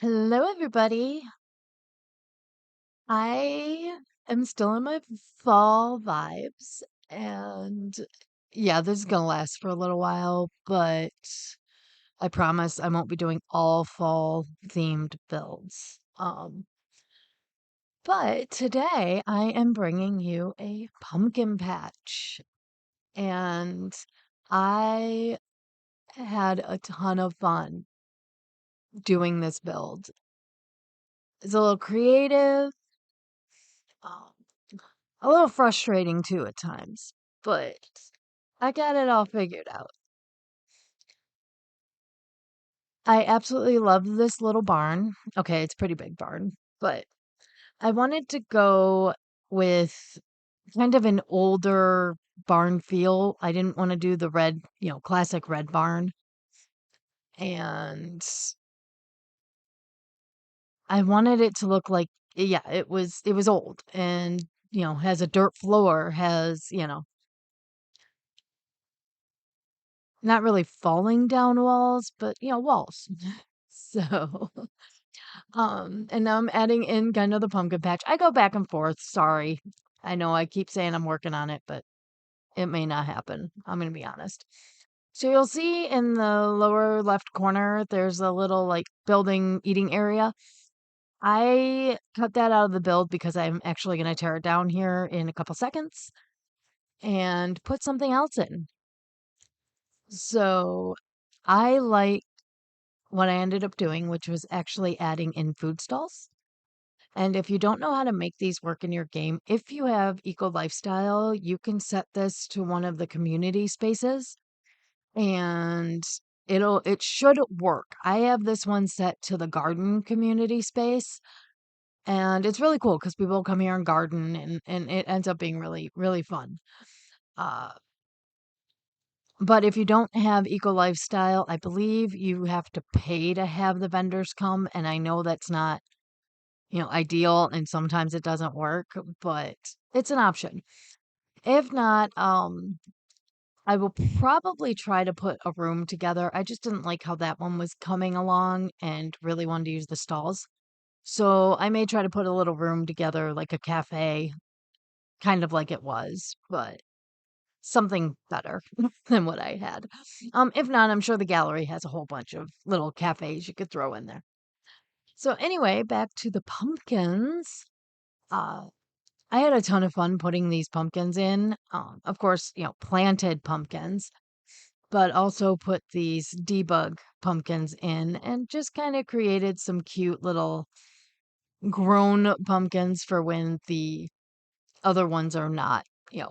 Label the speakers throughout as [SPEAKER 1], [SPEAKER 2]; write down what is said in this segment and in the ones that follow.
[SPEAKER 1] Hello, everybody. I am still in my fall vibes, and yeah, this is gonna last for a little while, but I promise I won't be doing all fall themed builds. But today I am bringing you a pumpkin patch, and I had a ton of fun doing this build. It's a little creative. um, A little frustrating too at times, but I got it all figured out. I absolutely love this little barn. Okay, it's a pretty big barn, but I wanted to go with kind of an older barn feel. I didn't want to do the red, classic red barn. And I wanted it to look like, yeah, it was old and, has a dirt floor, has, not really falling down walls, but, walls. So, and now I'm adding in kind of the pumpkin patch. I go back and forth. Sorry. I know I keep saying I'm working on it, but it may not happen. I'm going to be honest. So you'll see in the lower left corner, there's a little like building eating area. I cut that out of the build because I'm actually going to tear it down here in a couple seconds and put something else in. So I like what I ended up doing, which was actually adding in food stalls. And if you don't know how to make these work in your game, if you have Eco Lifestyle, you can set this to one of the community spaces and it should work. I have this one set to the garden community space, and it's really cool because people come here and garden, and it ends up being really, really fun. Uh, but if you don't have Eco Lifestyle, I believe you have to pay to have the vendors come, and I know that's not, ideal, and sometimes it doesn't work, but it's an option. If not, I will probably try to put a room together. I just didn't like how that one was coming along and really wanted to use the stalls. So I may try to put a little room together, like a cafe, kind of like it was, but something better than what I had. If not, I'm sure the gallery has a whole bunch of little cafes you could throw in there. So anyway, back to the pumpkins. Uh, I had a ton of fun putting these pumpkins in. Of course, planted pumpkins, but also put these debug pumpkins in and just kind of created some cute little grown pumpkins for when the other ones are not,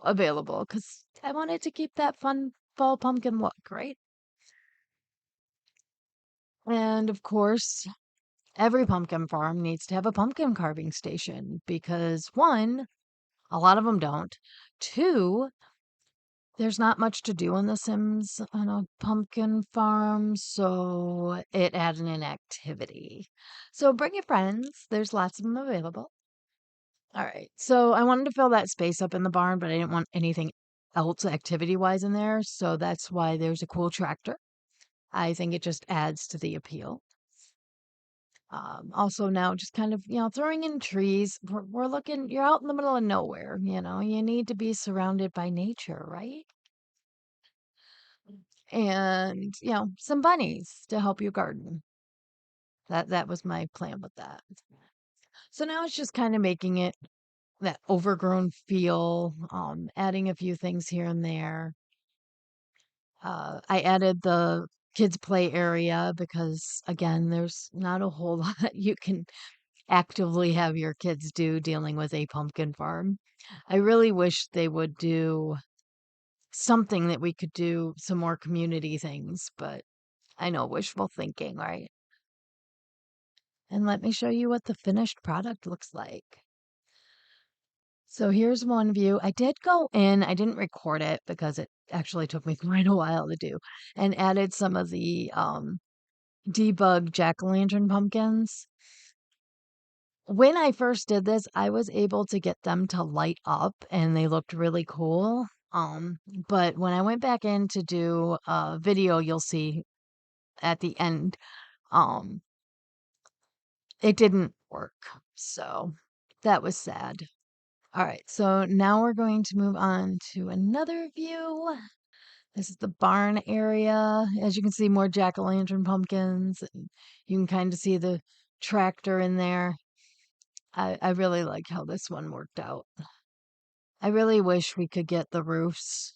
[SPEAKER 1] available because I wanted to keep that fun fall pumpkin look, right? And of course, every pumpkin farm needs to have a pumpkin carving station because one, a lot of them don't. Two, there's not much to do in The Sims on a pumpkin farm, so it added an activity. So bring your friends. There's lots of them available. All right. So I wanted to fill that space up in the barn, but I didn't want anything else activity-wise in there, so that's why there's a cool tractor. I think it just adds to the appeal. Also now just kind of, throwing in trees. We're looking, you're out in the middle of nowhere, you need to be surrounded by nature, right? And, some bunnies to help you garden. That was my plan with that. So now it's just kind of making it that overgrown feel, adding a few things here and there. I added the kids play area because again, there's not a whole lot you can actively have your kids do dealing with a pumpkin farm. I really wish they would do something that we could do some more community things, but I know wishful thinking, right? And let me show you what the finished product looks like. So here's one view. I did go in, I didn't record it because it actually took me quite a while to do, and added some of the debug jack-o'-lantern pumpkins. When I first did this, I was able to get them to light up and they looked really cool. But when I went back in to do a video, you'll see at the end, um, it didn't work. So that was sad. All right, so now we're going to move on to another view. This is the barn area. As you can see, more jack-o'-lantern pumpkins. And you can kind of see the tractor in there. I really like how this one worked out. I really wish we could get the roofs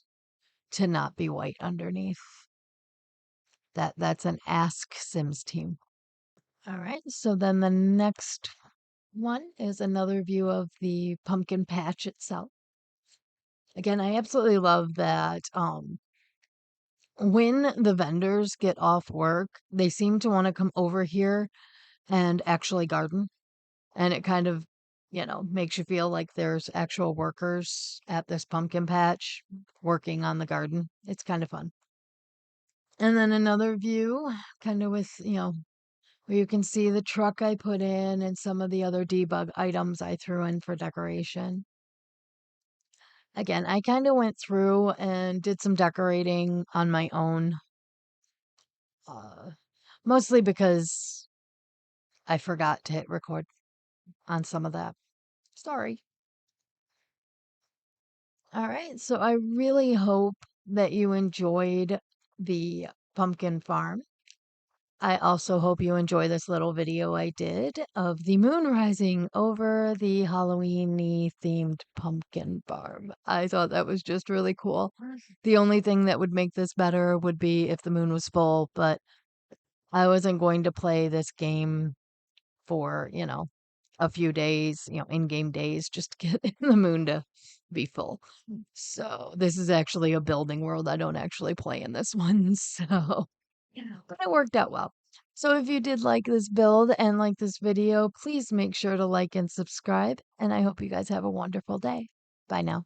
[SPEAKER 1] to not be white underneath. That's an Ask Sims team. All right, so then the next one is another view of the pumpkin patch itself. Again, I absolutely love that when the vendors get off work, they seem to want to come over here and actually garden. And it kind of, makes you feel like there's actual workers at this pumpkin patch working on the garden. It's kind of fun. And then another view, kind of with, where you can see the truck I put in and some of the other debug items I threw in for decoration. Again, I kind of went through and did some decorating on my own, uh, mostly because I forgot to hit record on some of that. Sorry. All right, so I really hope that you enjoyed the pumpkin farm. I also hope you enjoy this little video I did of the moon rising over the Halloween-y themed pumpkin farm. I thought that was just really cool. The only thing that would make this better would be if the moon was full, but I wasn't going to play this game for, a few days, in-game days, just to get the moon to be full. So this is actually a building world. I don't actually play in this one. So yeah, but it worked out well. So if you did like this build and like this video, please make sure to like and subscribe. And I hope you guys have a wonderful day. Bye now.